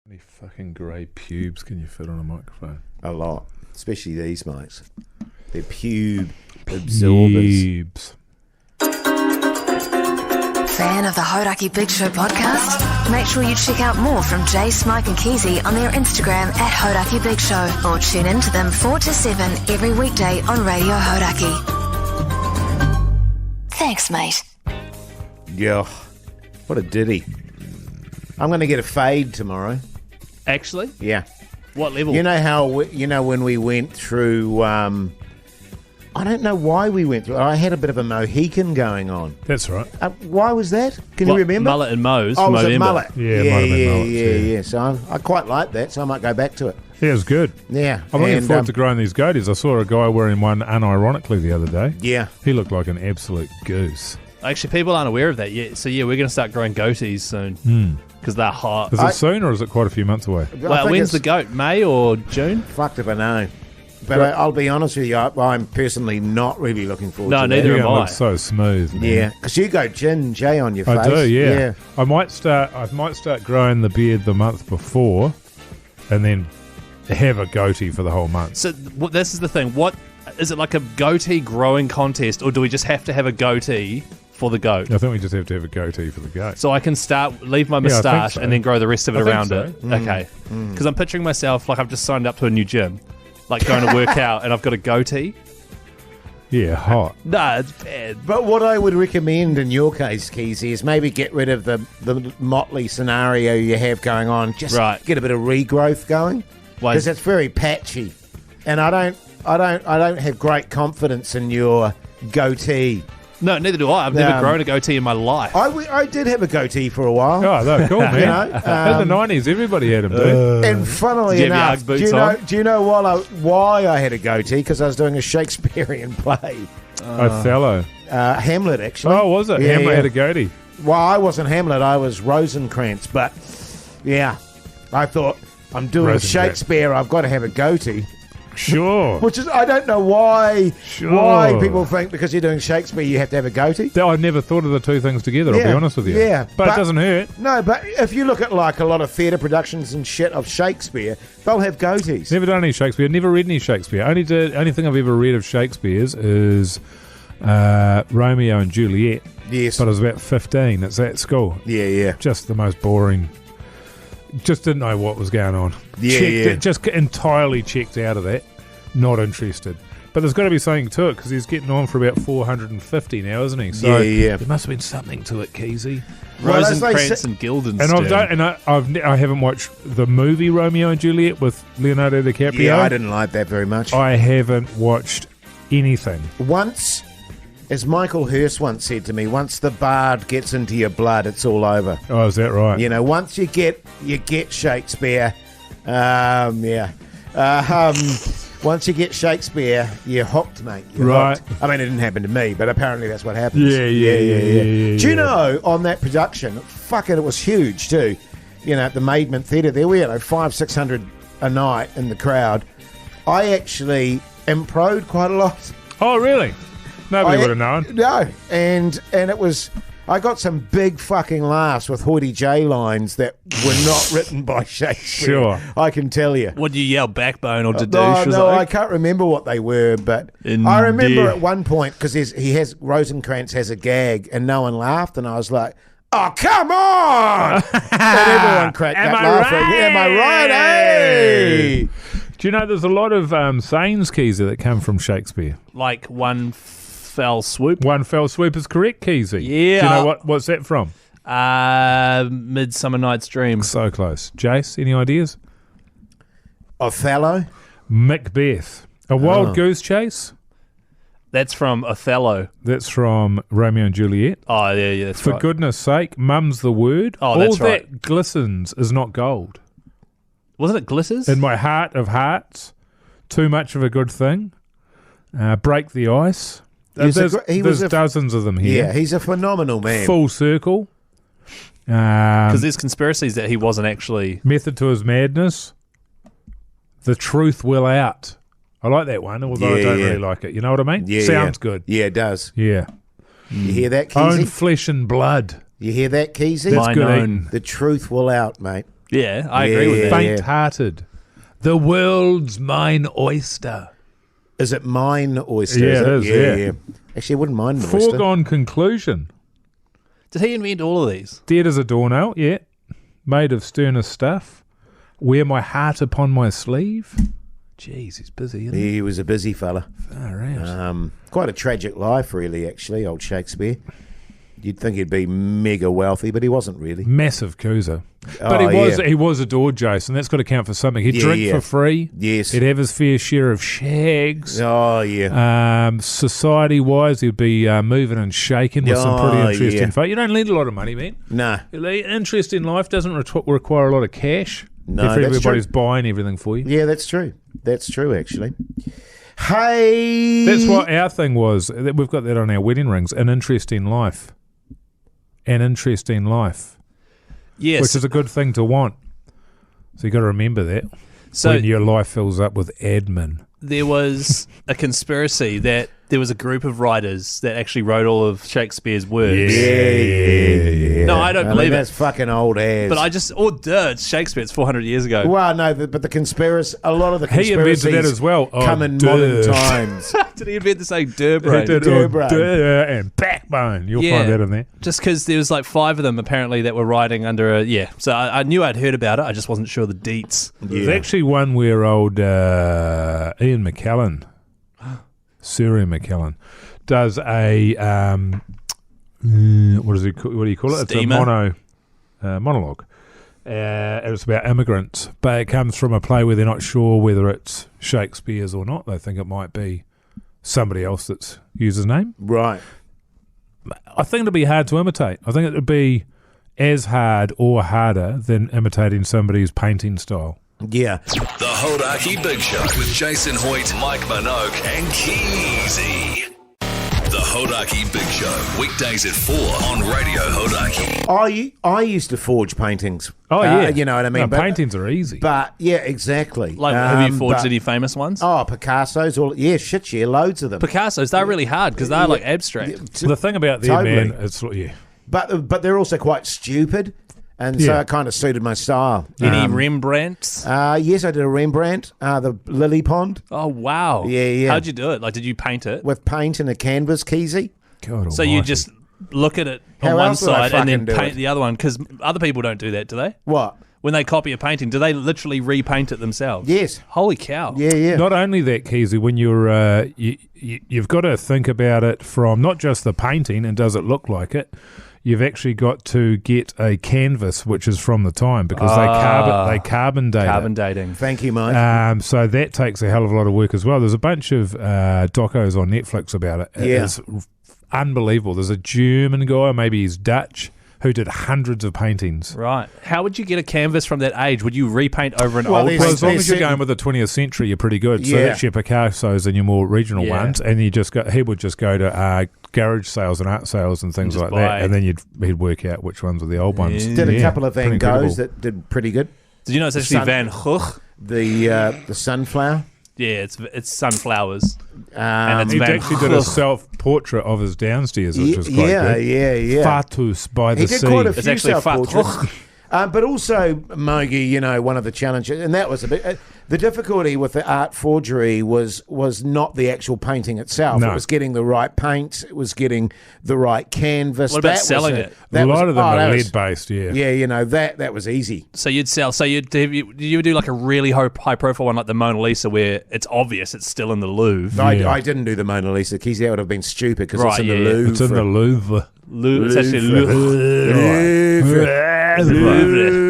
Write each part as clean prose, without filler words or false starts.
How many fucking grey pubes can you fit on a microphone? A lot, especially these mics. They're pube absorbers. Pubes. Fan of the Hodaki Big Show podcast? Make sure you check out more from Jace, Mike and Keezy on their Instagram at Hodaki Big Show, or tune in to them 4 to 7 every weekday on Radio Hodaki. Thanks, mate. Yeah, what a ditty. I'm going to get a fade tomorrow. Actually? Yeah. What level? You know how, when we went through, I don't know why we went through, I had a bit of a Mohican going on. That's right. Why was that? Can you What, remember? Mullet and Moe's. Oh, was Movember. it mullet? Yeah, it might have been mullets, yeah. So I quite like that, so I might go back to it. Yeah, it's good. Yeah. I'm looking and, forward to growing these goatees. I saw a guy wearing one unironically the other day. Yeah. He looked like an absolute goose. Actually, people aren't aware of that yet. So, yeah, we're going to start growing goatees soon. Because they're hot. Is it soon or is it quite a few months away? I Well, think when's the it's- goat? May or June? Fucked if I know. But I'll be honest with you, I'm personally not really looking forward No, to neither that. You're am going to I. look so smooth. Man. Yeah, because you go gin, Jay, on your face. I do, yeah. I might start growing the beard the month before and then have a goatee for the whole month. So, this is the thing. What is it, like a goatee growing contest, or do we just have to have a goatee for the goat? I think we just have to have a goatee for the goat. So I can leave my Yeah, I think moustache so. and then grow the rest of it I think around so. it. Okay. Because I'm picturing myself like I've just signed up to a new gym, like going to work out, and I've got a goatee. Yeah, hot. Nah, it's bad. But what I would recommend in your case, Keezy, is maybe get rid of the motley scenario you have going on. Just Right. get a bit of regrowth going, Why- because it's very patchy, and I don't have great confidence in your goatee. No, neither do I. I've never grown a goatee in my life. I did have a goatee for a while. Oh, they're cool, man. You know, In the 90s, everybody had them, dude. And funnily Did you have your enough, Ugg boots on? do you know why I had a goatee? Because I was doing a Shakespearean play, Othello. Hamlet, actually. Oh, was it? Yeah, Hamlet yeah. had a goatee. Well, I wasn't Hamlet, I was Rosencrantz, but yeah, I thought I'm doing Rosencrantz. Shakespeare, I've got to have a goatee. Sure. Which is, I don't know why Sure. people think because you're doing Shakespeare you have to have a goatee. I never thought of the two things together, I'll be Yeah, honest with you. yeah, But but- it doesn't hurt. No, but if you look at like a lot of theatre productions and shit of Shakespeare, they'll have goatees. Never done any Shakespeare. Never read any Shakespeare. Only thing I've ever read of Shakespeare's is Romeo and Juliet. Yes. But I was about 15. It's at school. Yeah. Just the most boring. Just didn't know what was going on. Yeah. Just entirely checked out of that. Not interested. But there's got to be something to it because he's getting on for about 450 now, isn't he? So Yeah. there must have been something to it, Keezy. Well, as they Rosencrantz say- and Guildenstern. And I haven't watched the movie Romeo and Juliet with Leonardo DiCaprio. Yeah, I didn't like that very much. I haven't watched anything. Once, as Michael Hurst once said to me, once the bard gets into your blood, it's all over. Oh, is that right? You know, once you get Shakespeare, once you get Shakespeare, you're hooked, mate. You're Right. hooked. I mean, it didn't happen to me, but apparently that's what happens. Yeah. Do you know, on that production, fuck it was huge too. You know, at the Maidment Theatre there, we had 500-600 a night in the crowd. I actually impro'd quite a lot. Oh, really? Nobody would have known. No, and it was. I got some big fucking laughs with Hoity J lines that were not written by Shakespeare. Sure. I can tell you. What do you yell, backbone or No, dadoosh? or no, I something? can't remember what they were, but Indeed. I remember at one point because Rosencrantz has a gag and no one laughed, and I was like, "Oh, come on!" and everyone cracked Am up I laughing. right? Am I right? Hey! Do you know there's a lot of sayings, Keezy, that come from Shakespeare? Like one fell swoop. One fell swoop is correct, Keezy. Yeah. Do you know what's that from? Midsummer Night's Dream. So close. Jace, any ideas? Othello. Macbeth. A wild goose chase? That's from Othello. That's from Romeo and Juliet. Oh, yeah, that's For right. goodness sake, mum's the word. Oh, All that's that right. glistens is not gold. Wasn't it Glitters? In my heart of hearts, too much of a good thing. Break the ice. There's dozens of them here. Yeah, he's a phenomenal man. Full circle. Because there's conspiracies that he wasn't actually... Method to his madness. The truth will out. I like that one, although I don't really like it. You know what I mean? Yeah, Sounds good. Yeah, it does. Yeah. You hear that, Own Keezy? flesh and blood. You hear that, Keezy? That's Mine good own. eating. The truth will out, mate. Yeah, I agree with that. Faint-hearted. The world's mine oyster. Is it mine oyster? Yeah, it is, yeah. Actually, I wouldn't mind an oyster. Foregone conclusion. Did he invent all of these? Dead as a doornail, yeah. Made of sternest stuff. Wear my heart upon my sleeve. Jeez, he's busy, isn't he? He was a busy fella. Far out. Quite a tragic life, really, actually, old Shakespeare. You'd think he'd be mega wealthy, but he wasn't really. Massive coozer. But he was adored, Jason. That's got to count for something. He'd drink for free. Yes. He'd have his fair share of shags. Oh, yeah. Society-wise, he'd be moving and shaking with some pretty interesting folk. You don't need a lot of money, man. Nah. Interest in life doesn't require a lot of cash. No, if that's everybody's true. buying everything for you. Yeah, that's true. That's true, actually. Hey! That's what our thing was. We've got that on our wedding rings. An interest in life. An interesting life. Yes. Which is a good thing to want. So you got to remember that when your life fills up with admin. There was a conspiracy that there was a group of writers that actually wrote all of Shakespeare's works. Yeah. No, I don't believe that's fucking old ass. But it's Shakespeare. It's 400 years ago. Well, no, but the conspiracy, a lot of the He conspiracies invented that as well. come in modern times. Did he invent the saying Durbrain? Durbrain. And backbone. You'll find that in there. Just because there was like 5 of them apparently that were writing under So I knew I'd heard about it. I just wasn't sure the deets. There's actually one where old Ian McKellen, Sir Ian McKellen, does a what do you call it? Steamer? It's a monologue. And it's about immigrants, but it comes from a play where they're not sure whether it's Shakespeare's or not. They think it might be somebody else that's used his name. Right. I think it'd be hard to imitate. I think it would be as hard or harder than imitating somebody's painting style. Yeah. The Hodaki Big Show with Jason Hoyt, Mike Minogue, and Keezy. The Hodaki Big Show, weekdays at 4 on Radio Hodaki. I used to forge paintings. Oh, yeah. You know what I mean? No, paintings are easy. But, yeah, exactly. Like, have you forged any famous ones? Oh, Picasso's. Loads of them. Picasso's, they're really hard because they're like abstract. The thing about them, man, it's But they're also quite stupid. And so it kind of suited my style. Any Rembrandts? Yes, I did a Rembrandt, the Lily Pond. Oh, wow. Yeah. How'd you do it? Like, did you paint it? With paint and a canvas, Keezy. God so you just look at it on one side and then paint the other one? Because other people don't do that, do they? What? When they copy a painting, do they literally repaint it themselves? Yes. Holy cow. Yeah. Not only that, Keezy, when you're you've got to think about it from not just the painting and does it look like it. You've actually got to get a canvas which is from the time because they carbon date Carbon it. dating. Thank you, Mike. So that takes a hell of a lot of work as well. There's a bunch of docos on Netflix about it. It's unbelievable. There's a German guy, maybe he's Dutch, who did hundreds of paintings. Right. How would you get a canvas from that age? Would you repaint over an old one? Well, as long as you're going with the 20th century, you're pretty good. So that's your Picasso's and your more regional ones. And he would just go to garage sales and art sales and things like that. And then he'd work out which ones were the old ones. Did a couple of Van Goghs that did pretty good. Did you know it's actually Van Gogh? The sunflower. Yeah, it's sunflowers. And he actually did a self-portrait of his downstairs, which was quite good. Yeah. Fatus by the sea. He did quite a few it's actually self-portraits. But also, Mogi, one of the challenges, and that was a bit... the difficulty with the art forgery was not the actual painting itself. No. It was getting the right paints. It was getting the right canvas. What about selling it? A lot of them are lead-based, yeah. Yeah, that was easy. So you'd sell... So you would do like a really high-profile one like the Mona Lisa where it's obvious it's still in the Louvre. I didn't do the Mona Lisa. Keezy, that would have been stupid because it's in the Louvre. It's in the Louvre. It's actually Louvre.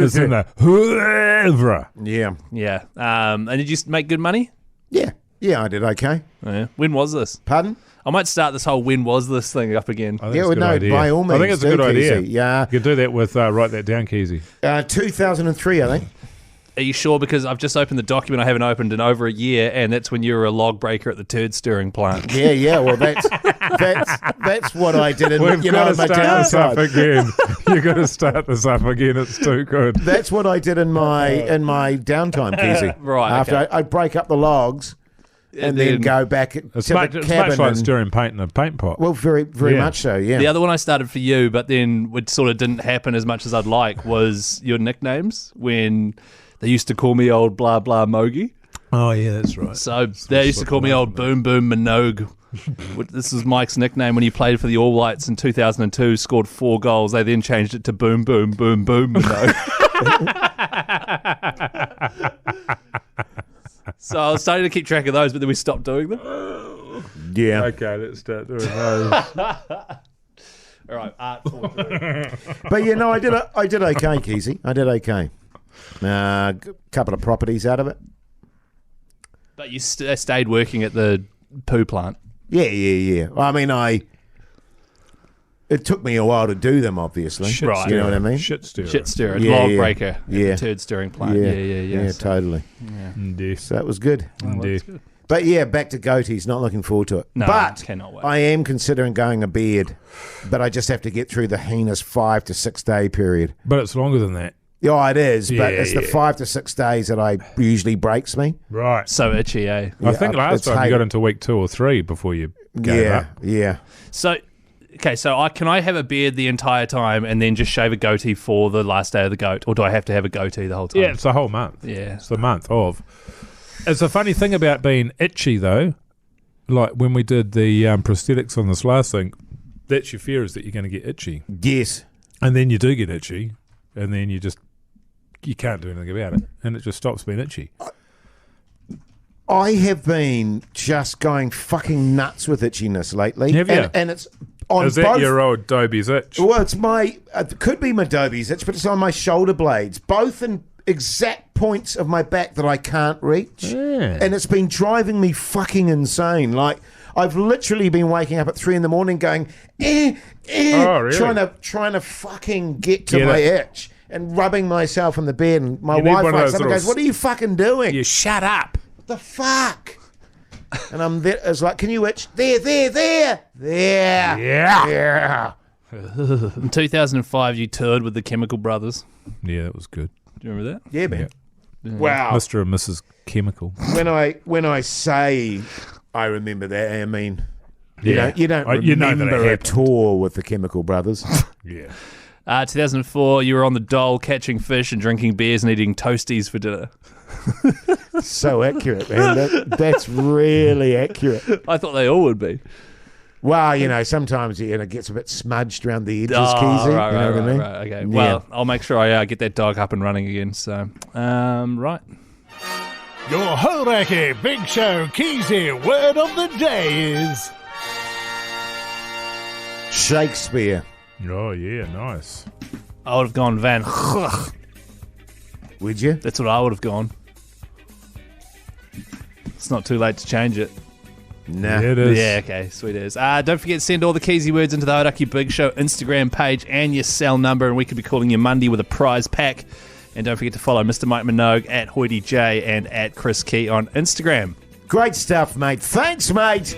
It's in the Louvre. Yeah. And did you make good money? Yeah, I did okay. Oh, yeah. When was this? Pardon? I might start this whole when was this thing up again. By all means. I think it's a good idea. Yeah. You can do that with, write that down, Keezy. 2003, I think. Are you sure? Because I've just opened the document I haven't opened in over a year, and that's when you were a log breaker at the turd stirring plant. Yeah. Well, that's what I did. We've got to start this up again. You've got to start this up again. It's too good. That's what I did in my downtime, Keezy. Right. After okay. I'd break up the logs, and then go back It's to much, the it's cabin. much like and- stirring paint in a paint pot. well, very, very Yeah. much so, yeah. The other one I started for you, but then it sort of didn't happen as much as I'd like, was your nicknames when they used to call me old blah blah Mogi. Oh, yeah, that's right. So they used to call me old Boom Boom Minogue. This was Mike's nickname when he played for the All Whites in 2002, scored 4 goals. They then changed it to Boom Boom Boom Boom Minogue. So I was starting to keep track of those, but then we stopped doing them. Yeah. Okay, let's start doing those. All right, Art 4. But, you know, I did okay, Keezy. I did okay. Couple of properties out of it. But you stayed working at the poo plant. Yeah. I mean, it took me a while to do them, obviously. Shit Right. You know what I mean? Shit stirrer. Shit stirrer, Yeah, log yeah. breaker, at Yeah. the turd stirring plant. Yeah. So- Totally. Indeed. So that was good. Indeed. But yeah, back to goatees. Not looking forward to it. No, but cannot wait. I am considering going a beard. But I just have to get through the heinous 5 to 6 day period. But it's longer than that. Yeah, it is. But Yeah, it's the yeah. 5 to 6 days that usually breaks me. Right. So itchy, eh? I think last it's time you hate- got into week 2 or 3 before you gave up. Yeah. So, okay, so can I have a beard the entire time and then just shave a goatee for the last day of the goat? Or do I have to have a goatee the whole time? Yeah, it's the whole month. Yeah. It's the month of. It's a funny thing about being itchy, though. Like when we did the prosthetics on this last thing, that's your fear, is that you're going to get itchy. Yes. And then you do get itchy, and then you can't do anything about it, and it just stops being itchy. I have been just going fucking nuts with itchiness lately. Have you? And it's on Is that both. your old Dobie's itch? Well, it's it could be my Dobie's itch, but it's on my shoulder blades, both in exact points of my back that I can't reach. Yeah. And it's been driving me fucking insane. Like, I've literally been waking up at 3 a.m. going, Oh, really? trying to fucking get to Yeah, my that- itch and rubbing myself in the bed. And my You need wife one of wakes those up and goes, little "What are you fucking doing? You shut up. What the fuck?" And I'm there. It's like, "Can you itch? There. Yeah. In 2005, you toured with the Chemical Brothers. Yeah, that was good. Do you remember that? Yeah, man. Wow. Mr. and Mrs. Chemical. When I say I remember that, I mean, Yeah. you don't You know that it remember a happened. tour with the Chemical Brothers. Yeah. 2004, you were on the Dole catching fish and drinking beers and eating toasties for dinner. So accurate, man. That's really accurate. I thought they all would be. Well, sometimes it gets a bit smudged around the edges, Keezy. right, you know what I mean? right. Okay. Yeah. Well, I'll make sure I get that dog up and running again. So, right. Your Horaki Big Show Keezy word of the day is Shakespeare. Oh, yeah, nice. I would have gone Van Gogh. Would you? That's what I would have gone. It's not too late to change it. Nah. Yeah, it is. Yeah, okay, sweet as. Don't forget to send all the Keezy words into the Hodaki Big Show Instagram page and your cell number, and we could be calling you Monday with a prize pack. And don't forget to follow Mr. Mike Minogue at Hoity J and at Chris Key on Instagram. Great stuff, mate. Thanks, mate.